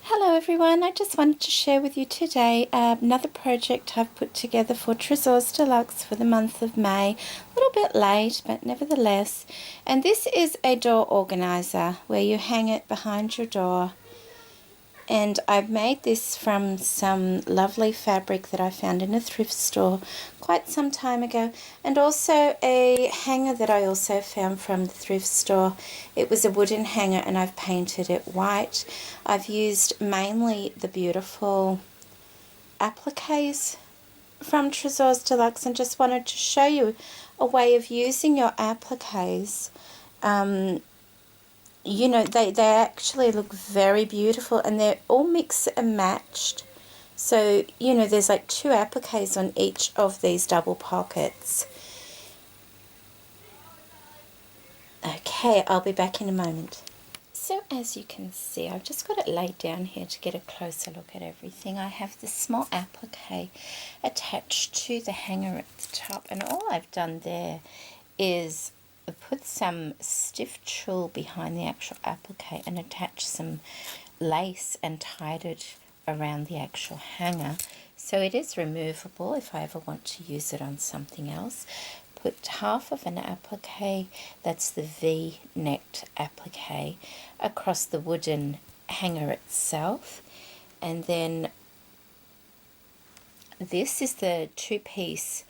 Hello everyone, I just wanted to share with you today another project I've put together for Tresors de Luxe for the month of May. A little bit late, but nevertheless. And this is a door organizer where you hang it behind your door. And I've made this from some lovely fabric that I found in a thrift store quite some time ago, and also a hanger that I also found from the thrift store. It was a wooden hanger and I've painted it white. I've used mainly the beautiful appliques from Tresors de Luxe and just wanted to show you a way of using your appliques. You know, they actually look very beautiful, and they're all mixed and matched. So, you know, there's like 2 appliques on each of these double pockets. Okay, I'll be back in a moment. So as you can see, I've just got it laid down here to get a closer look at everything. I have the small applique attached to the hanger at the top, and all I've done there is put some stiff tulle behind the actual applique and attach some lace and tied it around the actual hanger, so it is removable if I ever want to use it on something else. Put half of an applique, that's the V-necked applique, across the wooden hanger itself, and then this is the 2-piece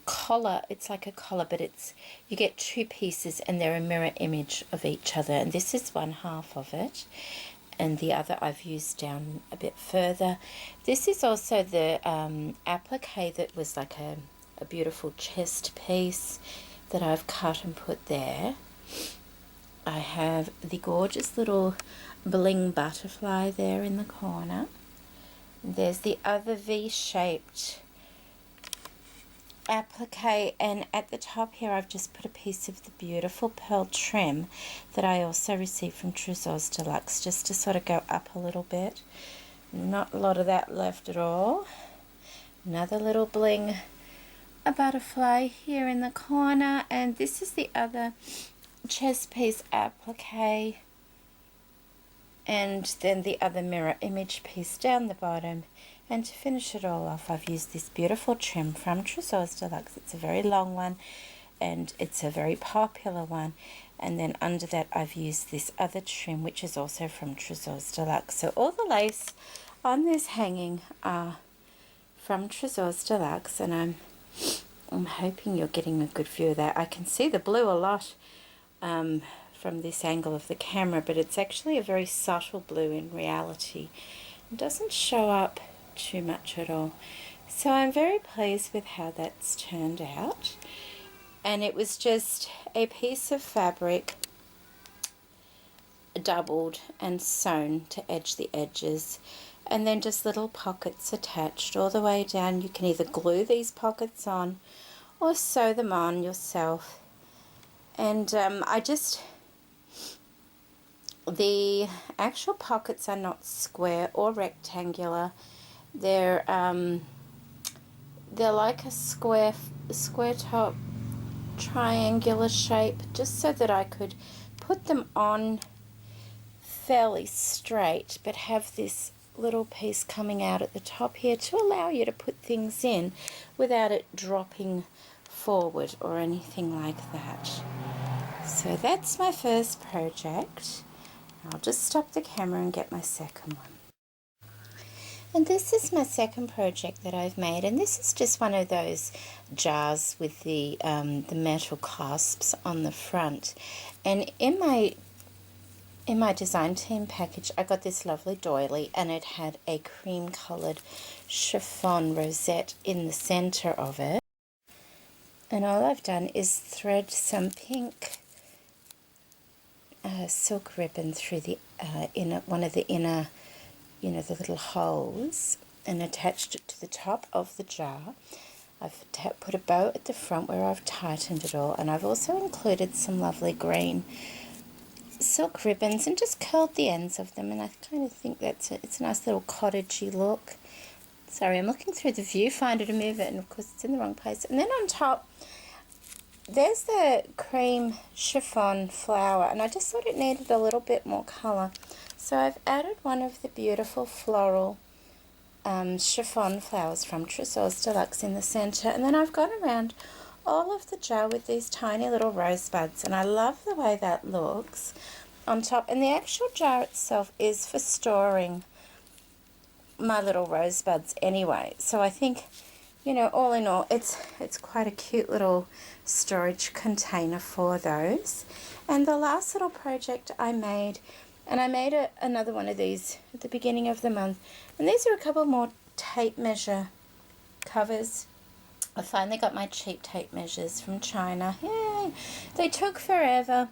collar. It's like a collar, but you get 2 pieces and they're a mirror image of each other, and this is one half of it and the other I've used down a bit further. This is also the applique that was like a beautiful chest piece that I've cut and put there. I have the gorgeous little bling butterfly there in the corner. There's the other V-shaped applique, and at the top here I've just put a piece of the beautiful pearl trim that I also received from Tresors de Luxe, just to sort of go up a little bit. Not a lot of that left at all. Another little bling, a butterfly here in the corner, and this is the other chest piece applique, and then the other mirror image piece down the bottom. And to finish it all off, I've used this beautiful trim from Tresors de Luxe. It's a very long one, and it's a very popular one. And then under that, I've used this other trim, which is also from Tresors de Luxe. So all the lace on this hanging are from Tresors de Luxe, and I'm hoping you're getting a good view of that. I can see the blue a lot from this angle of the camera, but it's actually a very subtle blue in reality. It doesn't show up too much at all. So I'm very pleased with how that's turned out, and it was just a piece of fabric doubled and sewn to edge the edges, and then just little pockets attached all the way down. You can either glue these pockets on or sew them on yourself. And the actual pockets are not square or rectangular. They're like a square top triangular shape, just so that I could put them on fairly straight, but have this little piece coming out at the top here to allow you to put things in without it dropping forward or anything like that. So that's my first project. I'll just stop the camera and get my second one. And this is my second project that I've made, and this is just one of those jars with the metal clasps on the front. And in my design team package, I got this lovely doily, and it had a cream coloured chiffon rosette in the centre of it. And all I've done is thread some pink silk ribbon through the one of the inner, you know, the little holes, and attached it to the top of the jar. I've put a bow at the front where I've tightened it all, and I've also included some lovely green silk ribbons and just curled the ends of them, and I kind of think it's a nice little cottagey look. Sorry, I'm looking through the viewfinder to move it, and of course it's in the wrong place. And then on top, there's the cream chiffon flower, and I just thought it needed a little bit more colour. So I've added one of the beautiful floral chiffon flowers from Tresors de Luxe in the centre, and then I've gone around all of the jar with these tiny little rosebuds, and I love the way that looks on top. And the actual jar itself is for storing my little rosebuds anyway, so I think, you know, all in all, it's quite a cute little storage container for those. And the last little project I made, and I made another one of these at the beginning of the month, and these are a couple more tape measure covers. I finally got my cheap tape measures from China. Yay! They took forever,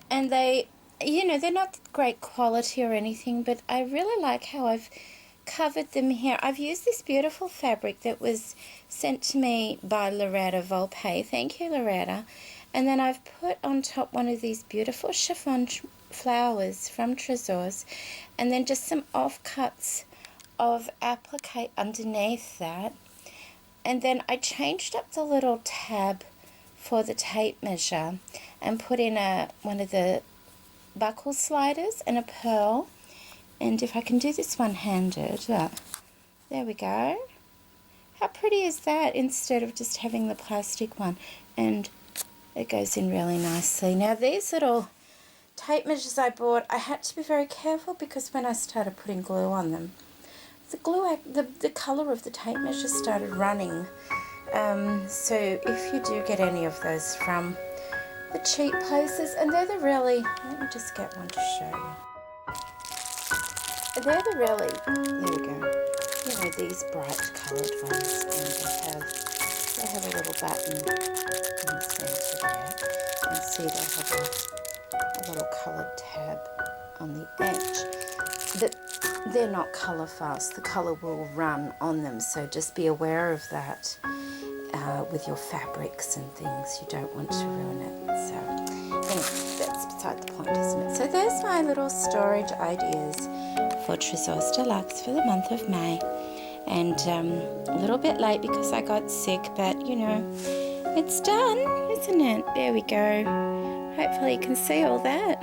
and they, you know, they're not great quality or anything, but I really like how I've covered them here. I've used this beautiful fabric that was sent to me by Loretta Volpe. Thank you, Loretta. And then I've put on top one of these beautiful chiffon flowers from Tresors, and then just some offcuts of applique underneath that. And then I changed up the little tab for the tape measure and put in one of the buckle sliders and a pearl. And if I can do this one-handed, there we go. How pretty is that, instead of just having the plastic one? And it goes in really nicely. Now these little tape measures I bought, I had to be very careful because when I started putting glue on them, the colour of the tape measure started running. So if you do get any of those from the cheap places, and they're the really, let me just get one to show you. They're the really, there we go, you know, these bright coloured ones, and they have a little button in the centre there, and see they have a little coloured tab on the edge. But they're not colour fast, the colour will run on them, so just be aware of that with your fabrics and things. You don't want to ruin it. So anyway, that's beside the point, isn't it? So there's my little storage ideas for Tresors de Luxe for the month of May. And a little bit late because I got sick, but you know, it's done, isn't it? There we go. Hopefully you can see all that.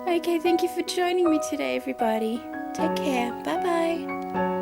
Okay, thank you for joining me today, everybody. Take care. Bye-bye.